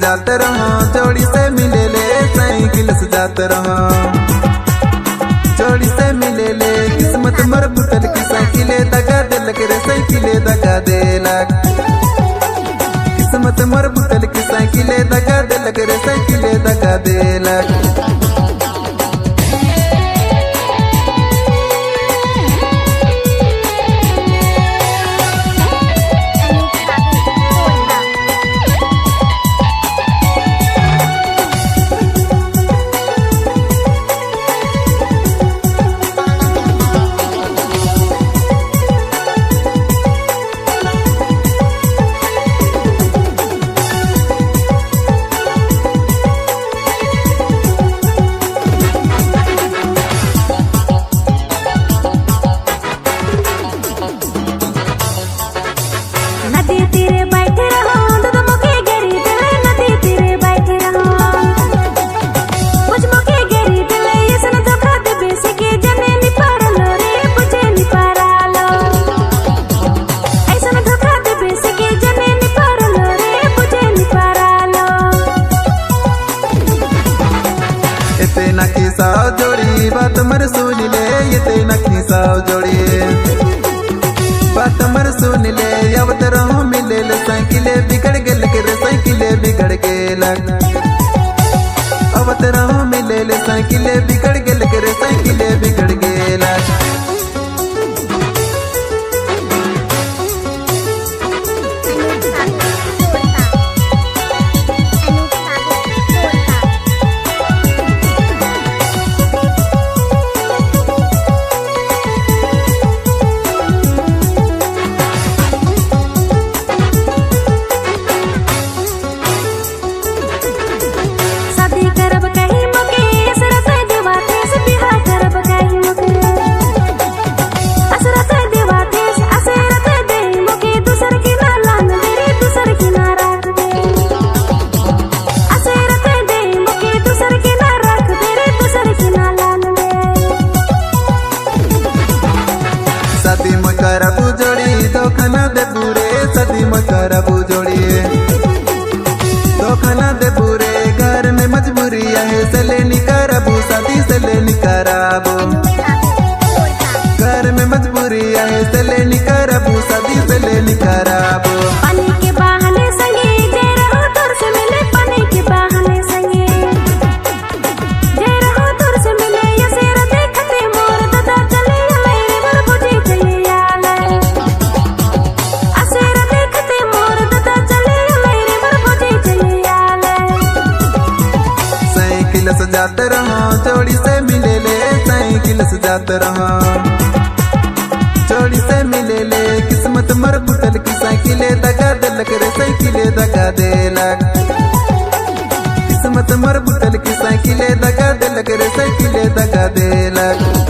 जात रहो जोड़ी से मिले ले साइकिल से जात रहो जोड़ी से मिले ले किस्मत मर बुतल की साइकिले दगा दिलक रे साइकिले दगा देलक किस्मत मर बुतल की साइकिले दगा दिलक रे साइकिले दगा देलक। तेना खिसाव जोड़ी बात मर सुन ले ये तेना खिसाव जोड़ी बात मर सुन ले अब तरह मिले ले साइकिले बिगड़ गेल के साइकिले बिगड़ गेल अब तरह मिले ले साइकिले बिगड़ गेल के साइकिले बिगड़ गेल। सदी में करबू जोड़ी धोखा दे पूरे सदी में करबू जोड़ी धोखा दे पूरे घर में मजबूरी है सले निकरबू शादी सले निकरबू घर में मजबूरी है सले निकरबू शादी सले निकरबू। पानी के बहाने संगे जे रहो दूर से मिले पानी के बहाने संगे जे रहो दूर से मिले ये सेरा देखते मोर दादा चले मेरे मोर बुझे चले आले असेरा देखते मोर दादा चले मेरे मोर बुझे चले आले। साइकिल से जात रहो जोड़ी से मिले ले साइकिल से जात रहो जोड़ी से मिले ले किस्मत मर बुतल की साइकिले दगा दिलक रे साइकिले दगा देलक किस्मत मर बुतल की साइकिले दगा दिलक रे साइकिले दगा देलक।